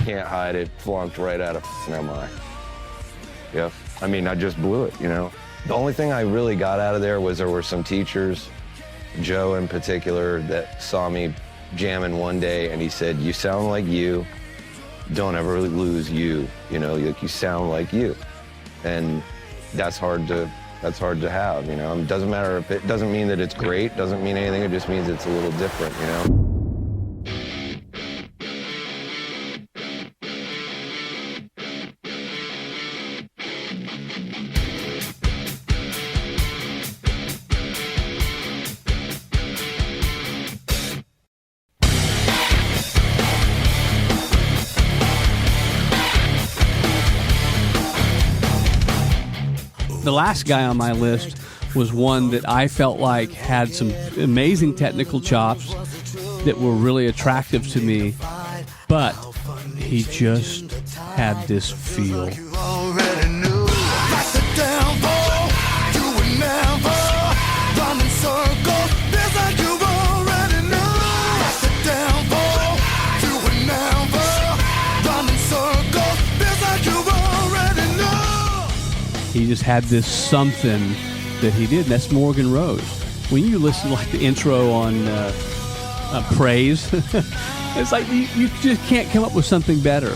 Can't hide it, flunked right out of MI. Yep, I mean, I just blew it, you know? The only thing I really got out of there was there were some teachers, Joe in particular, that saw me jamming one day and he said, you sound like you, don't ever lose you, you know, like you sound like you. And that's hard to have, you know? It doesn't matter if it doesn't mean that it's great, doesn't mean anything, it just means it's a little different, you know? The last guy on my list was one that I felt like had some amazing technical chops that were really attractive to me, but he just had this feel. He just had this something that he did, and that's Morgan Rose. When you listen to like the intro on Praise, it's like you just can't come up with something better.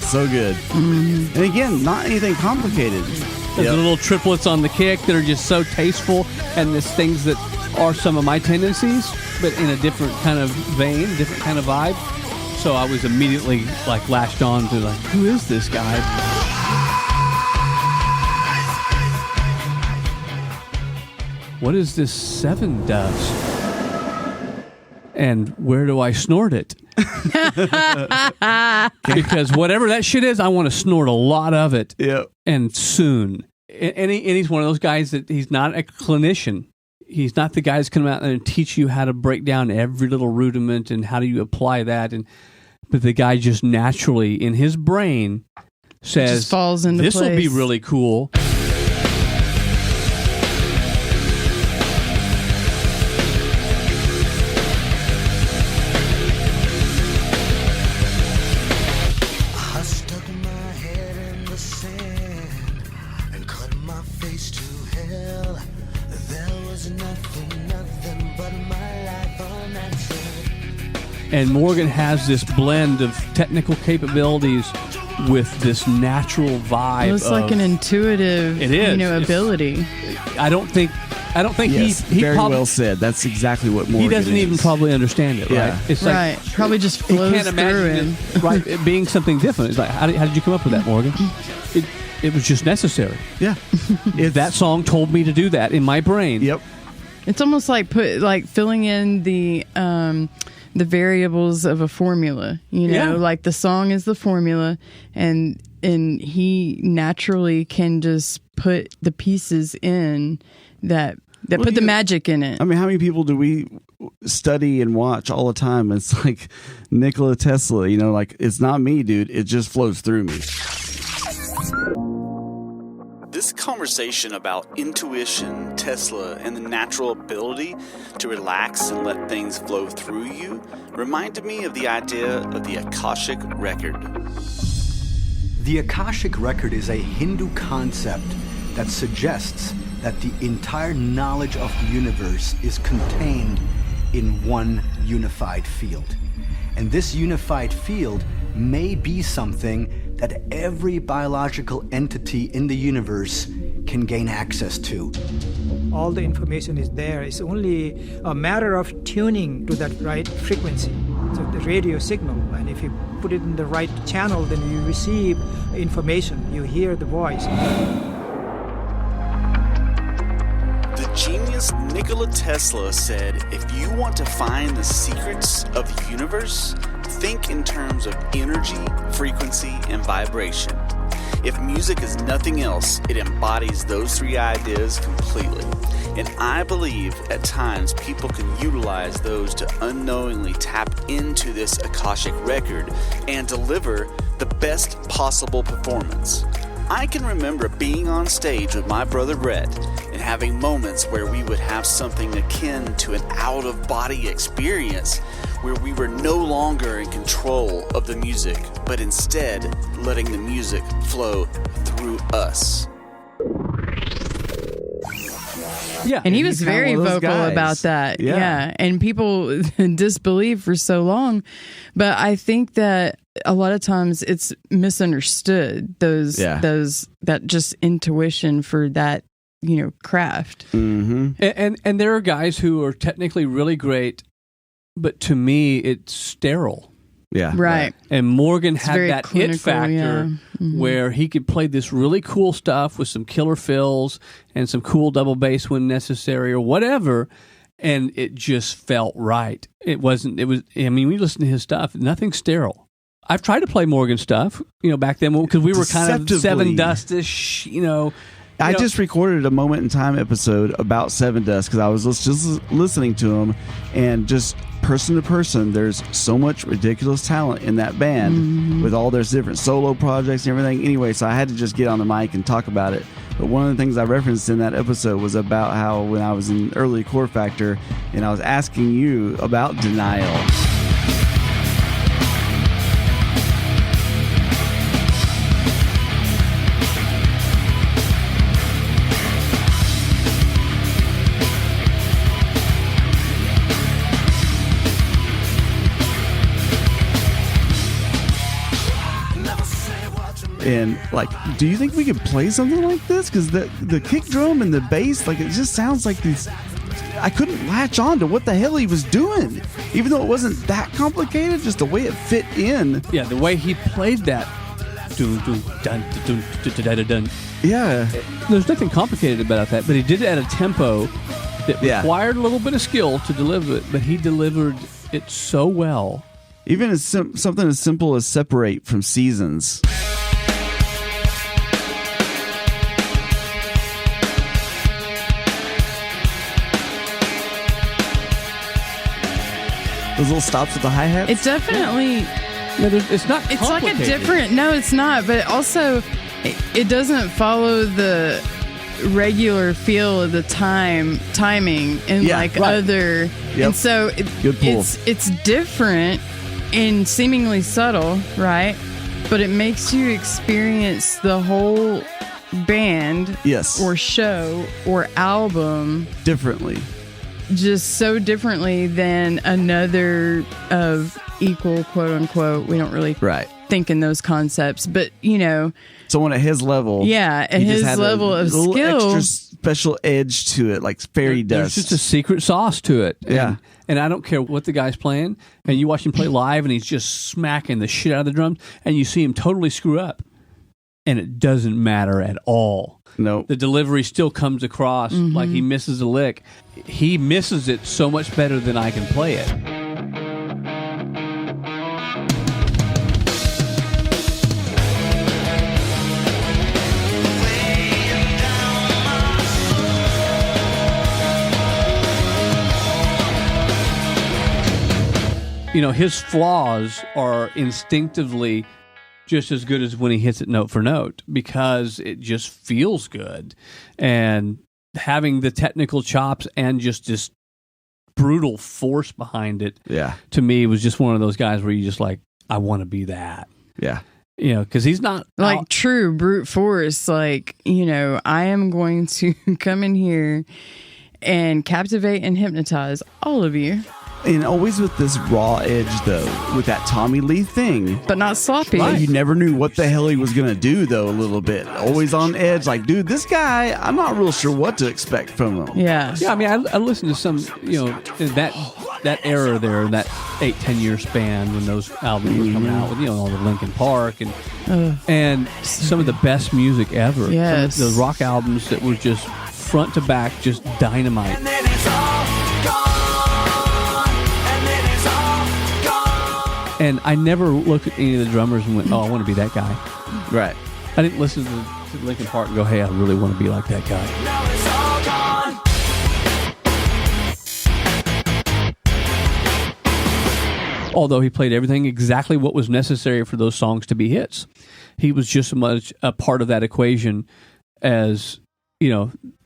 So good. Mm-hmm. And again, not anything complicated. There's little triplets on the kick that are just so tasteful, and there's things that are some of my tendencies, but in a different kind of vein, different kind of vibe. So I was immediately like latched on to like, who is this guy? What is this Sevendust? And where do I snort it? Because whatever that shit is, I want to snort a lot of it. Yep. And soon. And he's one of those guys that he's not a clinician. He's not the guy that's going to come out and teach you how to break down every little rudiment and how do you apply that. But the guy just naturally, in his brain, says, just falls into this will be place. really cool. And Morgan has this blend of technical capabilities with this natural vibe. It's like an intuitive, it is. Ability. I don't think yes, he very well said. That's exactly what Morgan He doesn't is. even probably understand it, right? It's like, probably just flows he can't imagine through it, right? It being something different. It's like, how did you come up with that, Morgan? It was just necessary. Yeah. That song told me to do that in my brain. Yep. It's almost like filling in the variables of a formula, like the song is the formula, and he naturally can just put the pieces in that put the magic in it. I mean, how many people do we study and watch all the time? It's like Nikola Tesla, like it's not me, dude. It just flows through me. This conversation about intuition, Tesla, and the natural ability to relax and let things flow through you reminded me of the idea of the Akashic Record. The Akashic Record is a Hindu concept that suggests that the entire knowledge of the universe is contained in one unified field. And this unified field may be something that every biological entity in the universe can gain access to. All the information is there. It's only a matter of tuning to that right frequency, so the radio signal. And if you put it in the right channel, then you receive information, you hear the voice. The genius Nikola Tesla said, if you want to find the secrets of the universe, think in terms of energy, frequency, and vibration. If music is nothing else, it embodies those three ideas completely. And I believe at times people can utilize those to unknowingly tap into this Akashic record and deliver the best possible performance. I can remember being on stage with my brother Bret and having moments where we would have something akin to an out-of-body experience where we were no longer in control of the music, but instead letting the music flow through us. Yeah. And he was kinda very one of those vocal guys. about that. Yeah. Yeah. And people disbelieved for so long. But I think that a lot of times it's misunderstood, that just intuition for that, craft. Mm-hmm. And there are guys who are technically really great, but to me, it's sterile. Yeah. Right. And Morgan had very that clinical, hit factor yeah. Mm-hmm. where he could play this really cool stuff with some killer fills and some cool double bass when necessary or whatever, and it just felt right. We listened to his stuff, nothing sterile. I've tried to play Morgan stuff, back then because we were kind of Sevendust-ish, I just recorded a Moment in Time episode about Sevendust because I was just listening to him, and just person to person, there's so much ridiculous talent in that band with all their different solo projects and everything. Anyway, so I had to just get on the mic and talk about it. But one of the things I referenced in that episode was about how when I was in early Core Factor and I was asking you about Denial. And do you think we could play something like this? Because the kick drum and the bass, it just sounds like these. I couldn't latch on to what the hell he was doing, even though it wasn't that complicated. Just the way it fit in. Yeah, the way he played that. Dun, dun, dun, dun, dun, dun, dun, dun. Yeah. There's nothing complicated about that, but he did it at a tempo that required a little bit of skill to deliver it, but he delivered it so well. Even as something as simple as Separate from Seasons. Those little stops with the hi-hats? It definitely... it's not complicated. It's like a different... No, it's not. But also, it doesn't follow the regular feel of the timing and other... Yep. And so Good pull. it's different and seemingly subtle, right? But it makes you experience the whole band or show or album differently. Just so differently than another of equal, quote unquote. We don't really think in those concepts, but someone at his level, at his level of skill, extra special edge to it, like fairy dust. There's just a secret sauce to it. Yeah. And I don't care what the guy's playing, and you watch him play live, and he's just smacking the shit out of the drums, and you see him totally screw up, and it doesn't matter at all. No, the delivery still comes across like he misses a lick. He misses it so much better than I can play it. His flaws are instinctively just as good as when he hits it note for note because it just feels good. And having the technical chops and just this brutal force behind it, to me, was just one of those guys where you just I want to be that. Yeah. Because he's not true brute force. I am going to come in here and captivate and hypnotize all of you. And always with this raw edge, though, with that Tommy Lee thing. But not sloppy. Right. You never knew what the hell he was going to do, though, a little bit. Always on edge. Dude, this guy, I'm not real sure what to expect from him. Yeah. Yeah, I listened to some, that era there, that 8-10 year span when those albums were coming out with, all the Linkin Park and some of the best music ever. Yes. Some of the rock albums that were just front to back, just dynamite. And then it's all gone. And I never looked at any of the drummers and went, "Oh, I want to be that guy." Right. I didn't listen to Linkin Park and go, hey, I really want to be like that guy. Now it's all gone. Although he played everything exactly what was necessary for those songs to be hits. He was just as much a part of that equation as,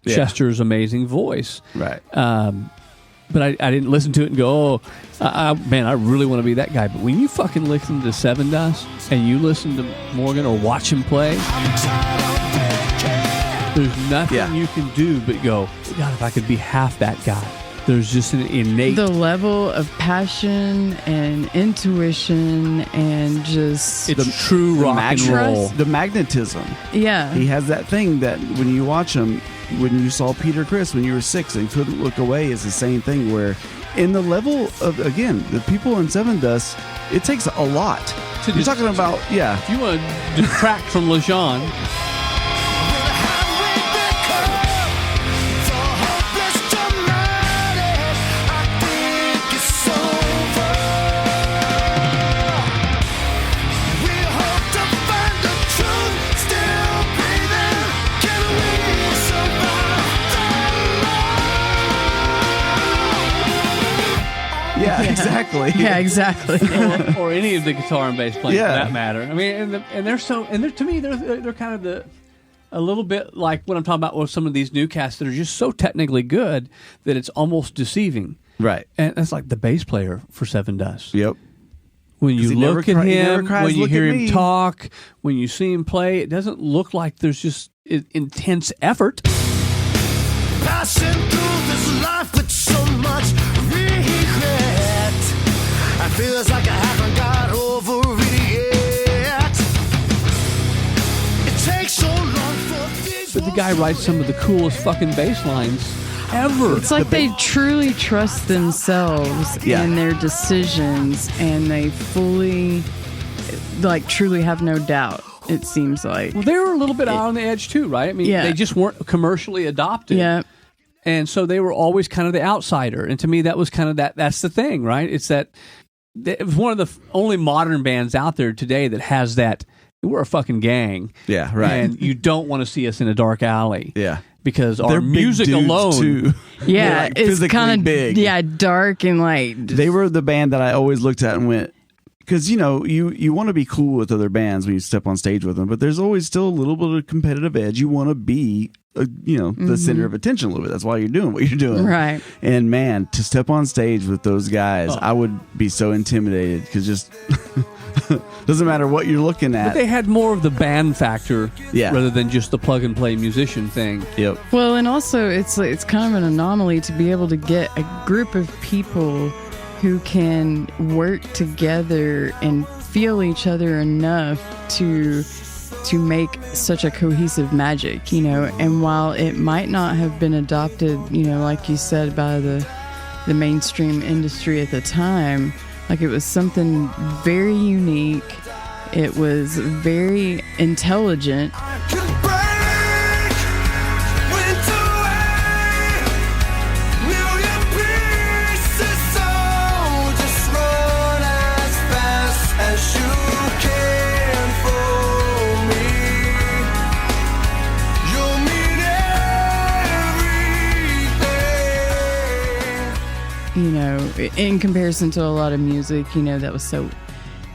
Chester's amazing voice. Right. But I didn't listen to it and go, man, I really want to be that guy. But when you fucking listen to Sevendust and you listen to Morgan or watch him play, there's nothing you can do but go, God, if I could be half that guy. There's just an innate... The level of passion and intuition and just... It's true rock and roll. The magnetism. Yeah. He has that thing that when you watch him, when you saw Peter Criss when you were 6 and couldn't look away, is the same thing where in the level of, again, the people in Sevendust, it takes a lot. You're talking about, If you want to detract from LeJean... Yeah, exactly. Yeah, exactly. or any of the guitar and bass players for that matter. I mean, and they're to me they're kind of a little bit like what I'm talking about with some of these new casts that are just so technically good that it's almost deceiving. Right. And that's like the bass player for Sevendust. Yep. When you look at him, when you hear him me. talk, when you see him play, it doesn't look like there's just intense effort. Passing through this life with so much regret. I feels like I haven't got over it yet. It takes so long for these. But the guy writes some of the coolest fucking bass lines ever. It's like they truly trust themselves and their decisions, and they fully, truly have no doubt. It seems like. Well, they were a little bit out on the edge too, right? I mean, they just weren't commercially adopted. Yeah. And so they were always kind of the outsider. And to me, that was kind of that's the thing, right? It's that it was one of the only modern bands out there today that has that. We're a fucking gang. Yeah, right. And you don't want to see us in a dark alley. Yeah. Because They're our music big dudes, alone. too. Yeah, it's kind of big. Yeah, dark and They were the band that I always looked at and went, because you want to be cool with other bands when you step on stage with them, but there's always still a little bit of competitive edge. You want to be the center of attention a little bit. That's why you're doing what you're doing, right? And man, to step on stage with those guys, I would be so intimidated because just doesn't matter what you're looking at. But they had more of the band factor, Yeah. rather than just the plug and play musician thing. Yep. Well, and also it's kind of an anomaly to be able to get a group of people who can work together and feel each other enough to make such a cohesive magic, and while it might not have been adopted, like you said, by the mainstream industry at the time, like it was something very unique. It was very intelligent. In comparison to a lot of music, that was so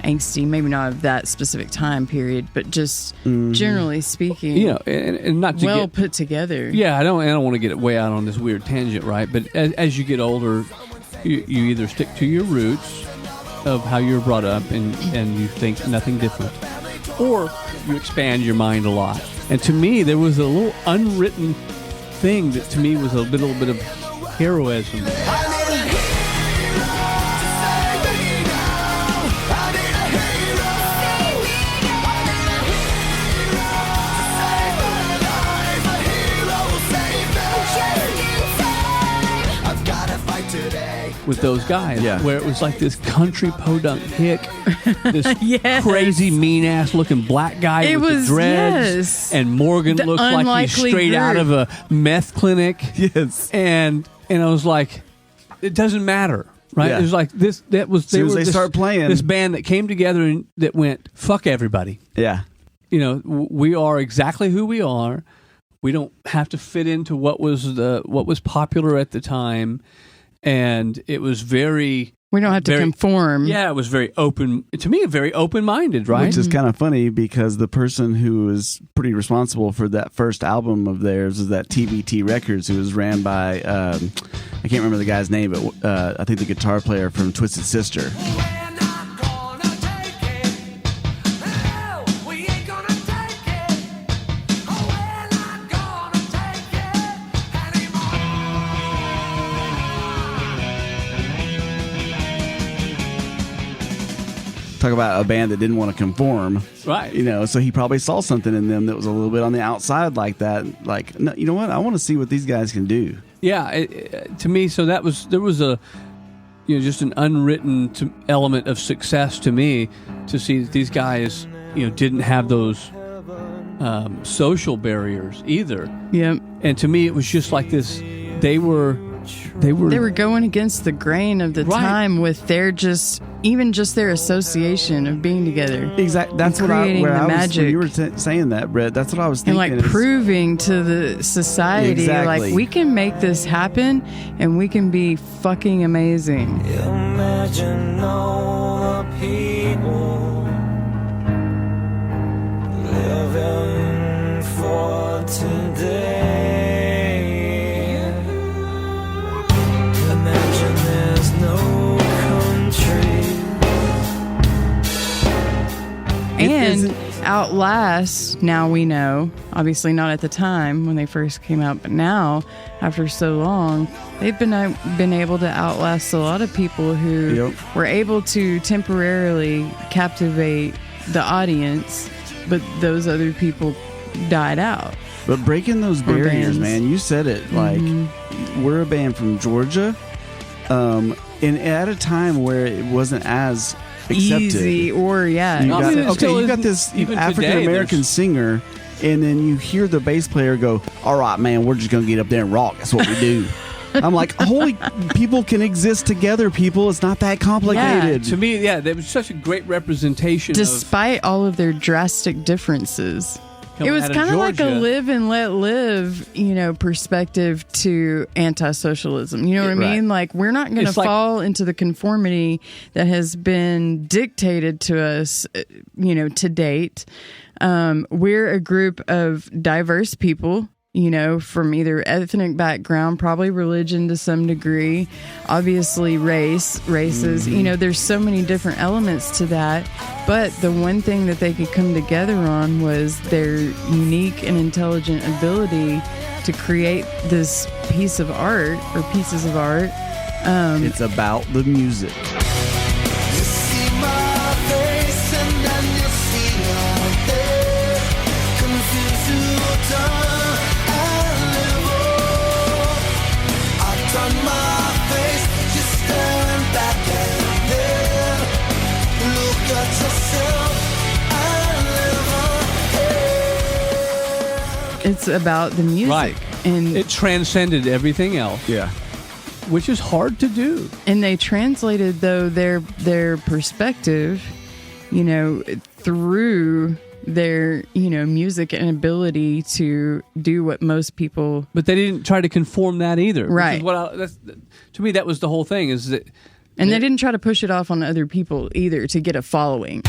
angsty, maybe not of that specific time period, but just generally speaking, and not to get put together. Yeah, I don't want to get way out on this weird tangent, right? But as you get older, you either stick to your roots of how you were brought up and you think nothing different, or you expand your mind a lot. And to me, there was a little unwritten thing that to me was a little bit of heroism. With those guys, where it was like this country podunk hick, this crazy mean ass looking black guy with the dreads, and Morgan looked like he's straight out of a meth clinic. Yes, and I was like, it doesn't matter, right? It was like this. That was they start playing this band that came together and that went fuck everybody. Yeah. we are exactly who we are. We don't have to fit into what was popular at the time, and it was very. We don't have to conform. Yeah, it was very open. To me, very open-minded, right? Which is kind of funny because the person who was pretty responsible for that first album of theirs is that TVT Records, who was ran by, I can't remember the guy's name, but I think the guitar player from Twisted Sister. Talk about a band that didn't want to conform, right? So he probably saw something in them that was a little bit on the outside like that. Like, no, you know what? I want to see what these guys can do. Yeah, to me, so there was a just an unwritten element of success to me to see that these guys didn't have those social barriers either. Yep. And to me, it was just like this. They were going against the grain of the time with their even their association of being together. Exactly. That's what creating the magic. When you were saying that, Brett, that's what I was thinking. And proving to the society, exactly. we can make this happen and we can be fucking amazing. Imagine all the people living for today. Imagine there's no country. And Outlast, now we know, obviously not at the time when they first came out, but now, after so long, they've been able to outlast a lot of people who were able to temporarily captivate the audience, but those other people died out. But breaking those barriers, man, you said it. Like, we're a band from Georgia, and at a time where it wasn't as accepted. Easy, or you got this African American singer, and then you hear the bass player go, "All right, man, we're just gonna get up there and rock. That's what we do." I'm like, holy, people can exist together, people. It's not that complicated. Yeah, to me, there was such a great representation. Despite all of their drastic differences. It was kind of like a live and let live, perspective to anti-socialism. You know what I mean? Like, we're not going to fall into the conformity that has been dictated to us, to date. We're a group of diverse people, from either ethnic background, probably religion to some degree, obviously races. There's so many different elements to that. But the one thing that they could come together on was their unique and intelligent ability to create this piece of art or pieces of art. It's about the music. It's about the music. Right. And it transcended everything else. Yeah. Which is hard to do. And they translated, though, their perspective, through their, music and ability to do what most people... But they didn't try to conform that either. Right. To me, that was the whole thing. Is that... And they didn't try to push it off on other people either to get a following.